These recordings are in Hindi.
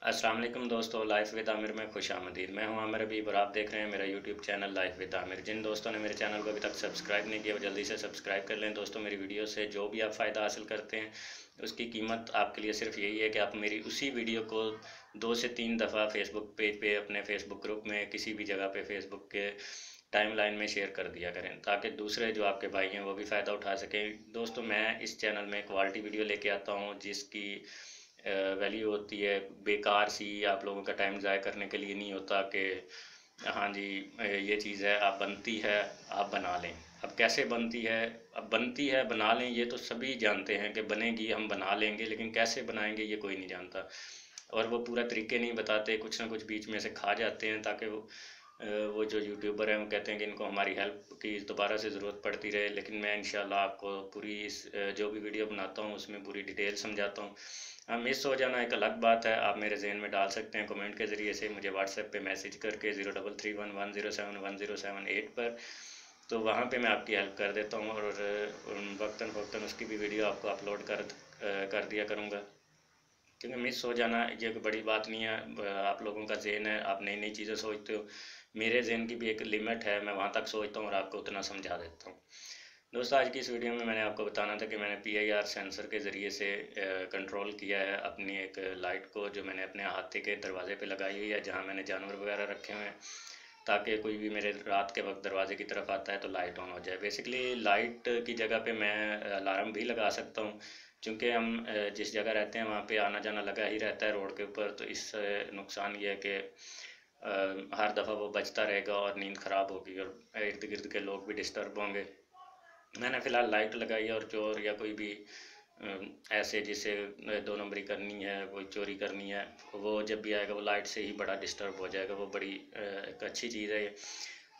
अस्सलाम वालेकुम दोस्तों, लाइफ विद आमिर में खुश आमदीद। मैं हूं आमिर अबीब और आप देख रहे हैं मेरा YouTube channel life with Aamir. जिन दोस्तों ने मेरे चैनल को अभी तक सब्सक्राइब नहीं किया वो जल्दी से सब्सक्राइब कर लें। दोस्तों, मेरी वीडियो से जो भी आप फ़ायदा हासिल करते हैं उसकी कीमत आपके लिए सिर्फ यही है कि आप मेरी उसी वीडियो को 2 से 3 दफ़ा फेसबुक पेज पे, अपने फेसबुक ग्रुप में, किसी भी जगह पे फेसबुक के टाइमलाइन में शेयर कर दिया करें ताकि दूसरे जो आपके भाई हैं वो भी फ़ायदा उठा सकें। दोस्तों, मैं इस चैनल में क्वालिटी वीडियो लेके आता हूँ जिसकी वैल्यू होती है। बेकार सी आप लोगों का टाइम ज़ाया करने के लिए नहीं होता कि हाँ जी ये चीज़ है, आप बनती है आप बना लें। अब कैसे बनती है? अब बनती है बना लें, ये तो सभी जानते हैं कि बनेगी, हम बना लेंगे, लेकिन कैसे बनाएंगे ये कोई नहीं जानता। और वो पूरा तरीके नहीं बताते, कुछ ना कुछ बीच में से खा जाते हैं ताकि वो जो यूट्यूबर हैं वो कहते हैं कि इनको हमारी हेल्प की दोबारा से ज़रूरत पड़ती रहे। लेकिन मैं इंशाल्लाह आपको पूरी जो भी वीडियो बनाता हूँ उसमें पूरी डिटेल समझाता हूँ। हाँ, मिस हो जाना एक अलग बात है, आप मेरे जहन में डाल सकते हैं कमेंट के ज़रिए से, मुझे व्हाट्सएप पे मैसेज करके 0331107108 पर। तो वहाँ पे मैं आपकी हेल्प कर देता हूँ और वक्तन फ़वक्तन उसकी भी वीडियो आपको अपलोड कर दिया करूँगा। क्योंकि मिस हो जाना ये कोई बड़ी बात नहीं है। आप लोगों का ज़हन है, आप नई नई चीज़ें सोचते हो। मेरे ज़हन की भी एक लिमिट है, मैं वहाँ तक सोचता हूँ और आपको उतना समझा देता हूँ। दोस्तों, आज की इस वीडियो में मैंने आपको बताना था कि मैंने PIR सेंसर के ज़रिए से कंट्रोल किया है अपनी एक लाइट को, जो मैंने अपने अहाते के दरवाज़े पे लगाई हुई है, जहाँ मैंने जानवर वगैरह रखे हुए हैं, ताकि कोई भी मेरे रात के वक्त दरवाजे की तरफ आता है तो लाइट ऑन हो जाए। बेसिकली लाइट की जगह पे मैं अलार्म भी लगा सकता हूँ, क्योंकि हम जिस जगह रहते हैं वहाँ पे आना जाना लगा ही रहता है रोड के ऊपर। तो इससे नुकसान ये है कि हर दफ़ा वो बजता रहेगा और नींद ख़राब होगी और इर्द गिर्द के लोग भी डिस्टर्ब होंगे। मैंने फ़िलहाल लाइट लगाई है और चोर या कोई भी ऐसे जिसे 2 नंबरी करनी है, कोई चोरी करनी है, वो जब भी आएगा वो लाइट से ही बड़ा डिस्टर्ब हो जाएगा। वो बड़ी एक अच्छी चीज़ है ये।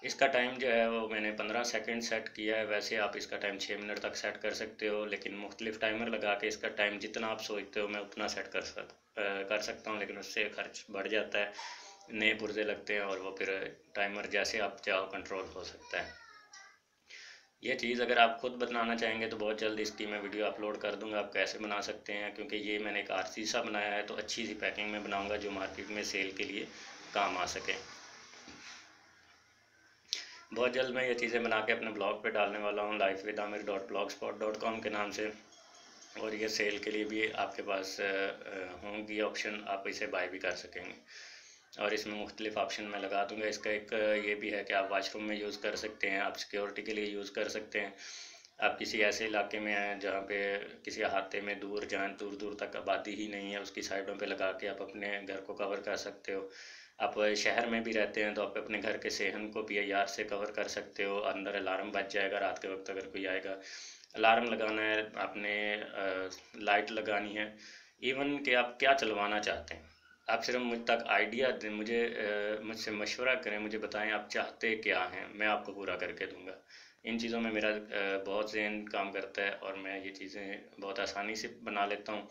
इसका टाइम जो है वो मैंने 15 सेकंड सेट किया है। वैसे आप इसका टाइम 6 मिनट तक सेट कर सकते हो, लेकिन मुख्तलिफ टाइमर लगा के इसका टाइम जितना आप सोचते हो मैं उतना सेट कर सकता हूँ, लेकिन उससे खर्च बढ़ जाता है, नए पुर्जे लगते हैं और वो फिर टाइमर जैसे आप चाहो कंट्रोल हो सकता है। ये चीज़ अगर आप खुद बनाना चाहेंगे तो बहुत जल्द इसकी मैं वीडियो अपलोड कर दूंगा, आप कैसे बना सकते हैं। क्योंकि ये मैंने एक आरसी सा बनाया है, तो अच्छी सी पैकिंग में बनाऊंगा जो मार्केट में सेल के लिए काम आ सके। बहुत जल्द मैं ये चीज़ें बना के अपने ब्लॉग पे डालने वाला हूँ, lifewithamir.blogspot.com के नाम से। और ये सेल के लिए भी आपके पास होंगी ऑप्शन, आप इसे बाय भी कर सकेंगे। और इसमें मुख्तलिफ ऑप्शन मैं लगा दूंगा। इसका एक ये भी है कि आप वाशरूम में यूज़ कर सकते हैं, आप सिक्योरिटी के लिए यूज़ कर सकते हैं। आप किसी ऐसे इलाके में हैं जहाँ पे किसी अहाते में दूर, जहाँ दूर दूर तक आबादी ही नहीं है, उसकी साइडों पे लगा के आप अपने घर को कवर कर सकते हो। आप शहर में भी रहते हैं तो आप अपने घर के सेहन को PIR से कवर कर सकते हो। अंदर अलार्म बज जाएगा रात के वक्त अगर कोई आएगा। अलार्म लगाना है आपने, लाइट लगानी है, इवन कि आप क्या चलवाना चाहते हैं, आप सिर्फ मुझ तक आइडिया दें, मुझसे मशवरा करें, मुझे बताएं आप चाहते क्या हैं, मैं आपको पूरा करके दूंगा। इन चीज़ों में मेरा बहुत ज़हन काम करता है और मैं ये चीज़ें बहुत आसानी से बना लेता हूँ।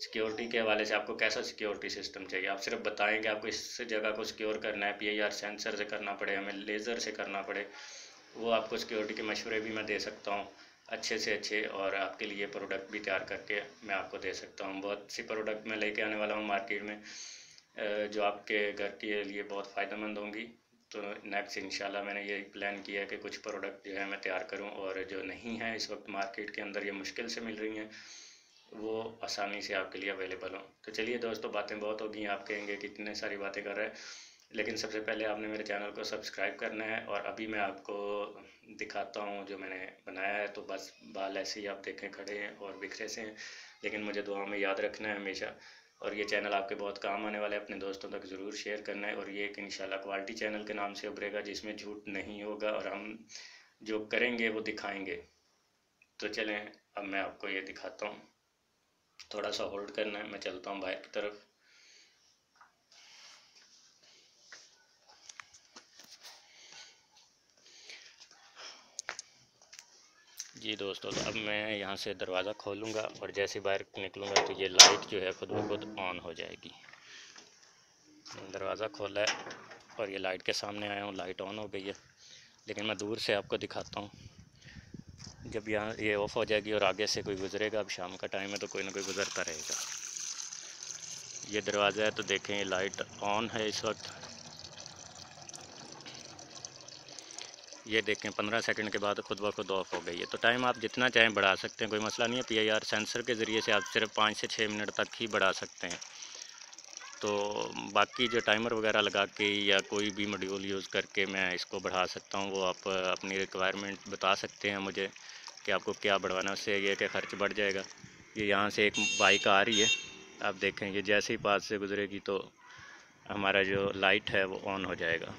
सिक्योरिटी के हवाले से आपको कैसा सिक्योरिटी सिस्टम चाहिए, आप सिर्फ बताएं कि आपको इस जगह को सिक्योर करना है, PIR सेंसर से करना पड़े, हमें लेज़र से करना पड़े, वो आपको सिक्योरिटी के मशवरे भी मैं दे सकता हूँ अच्छे से अच्छे। और आपके लिए प्रोडक्ट भी तैयार करके मैं आपको दे सकता हूँ। बहुत सी प्रोडक्ट मैं लेके आने वाला हूँ मार्केट में जो आपके घर के लिए बहुत फ़ायदेमंद होंगी। तो नेक्स्ट इंशाल्लाह मैंने ये प्लान किया है कि कुछ प्रोडक्ट जो है मैं तैयार करूं, और जो नहीं है इस वक्त मार्केट के अंदर, ये मुश्किल से मिल रही हैं, वो आसानी से आपके लिए अवेलेबल हो। तो चलिए दोस्तों, बातें बहुत हो गई, आप कहेंगे कितने सारी बातें कर रहे हैं, लेकिन सबसे पहले आपने मेरे चैनल को सब्सक्राइब करना है। और अभी मैं आपको दिखाता हूँ जो मैंने बनाया है। तो बस बाल ऐसे ही आप देखें खड़े हैं और बिखरे से हैं, लेकिन मुझे दुआ में याद रखना है हमेशा। और ये चैनल आपके बहुत काम आने वाला है, अपने दोस्तों तक ज़रूर शेयर करना है। और ये एक इंशाल्लाह क्वालिटी चैनल के नाम से उभरेगा, जिसमें झूठ नहीं होगा और हम जो करेंगे वो दिखाएंगे। तो चलें, अब मैं आपको ये दिखाता हूँ। थोड़ा सा होल्ड करना है, मैं चलता हूँ बाहर की तरफ। जी दोस्तों, तो अब मैं यहाँ से दरवाज़ा खोलूँगा और जैसे बाहर निकलूँगा तो ये लाइट जो है खुद ब खुद ऑन हो जाएगी। दरवाज़ा खोला है और ये लाइट के सामने आया हूँ, लाइट ऑन हो गई है। लेकिन मैं दूर से आपको दिखाता हूँ, जब यहाँ ये ऑफ़ हो जाएगी और आगे से कोई गुज़रेगा, अब शाम का टाइम है तो कोई ना कोई गुज़रता रहेगा। ये दरवाज़ा है तो देखें ये लाइट ऑन है इस वक्त। ये देखें 15 सेकंड के बाद खुद ब खुद ऑफ हो गई है। तो टाइम आप जितना चाहें बढ़ा सकते हैं, कोई मसला नहीं है। PIR सेंसर के ज़रिए से आप सिर्फ 5 से 6 मिनट तक ही बढ़ा सकते हैं। तो बाकी जो टाइमर वगैरह लगा के या कोई भी मॉड्यूल यूज़ करके मैं इसको बढ़ा सकता हूँ, वो आप अपनी रिक्वायरमेंट बता सकते हैं मुझे कि आपको क्या बढ़वाना है। उससे ये कि ख़र्च बढ़ जाएगा। ये यहाँ से एक बाइक आ रही है, आप देखें ये जैसे ही पास से गुजरेगी तो हमारा जो लाइट है वो ऑन हो जाएगा।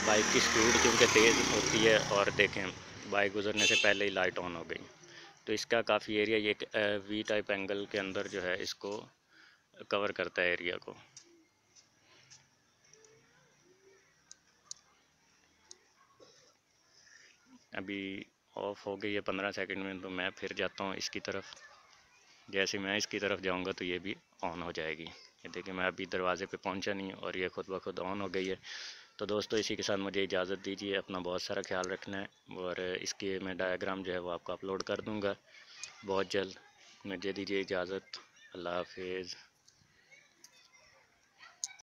बाइक की स्पीड क्योंकि तेज़ होती है और देखें बाइक गुजरने से पहले ही लाइट ऑन हो गई। तो इसका काफ़ी एरिया ये V टाइप एंगल के अंदर जो है इसको कवर करता है एरिया को। अभी ऑफ हो गई है 15 सेकंड में, तो मैं फिर जाता हूँ इसकी तरफ। जैसे मैं इसकी तरफ जाऊँगा तो ये भी ऑन हो जाएगी। ये देखिए मैं अभी दरवाज़े पे पहुँचा नहीं और ये खुद ब खुद ऑन हो गई है। तो दोस्तों इसी के साथ मुझे इजाज़त दीजिए, अपना बहुत सारा ख्याल रखना है और इसके मैं डायग्राम जो है वो आपको अपलोड कर दूँगा बहुत जल्द। मुझे दीजिए इजाज़त। अल्लाह हाफिज़।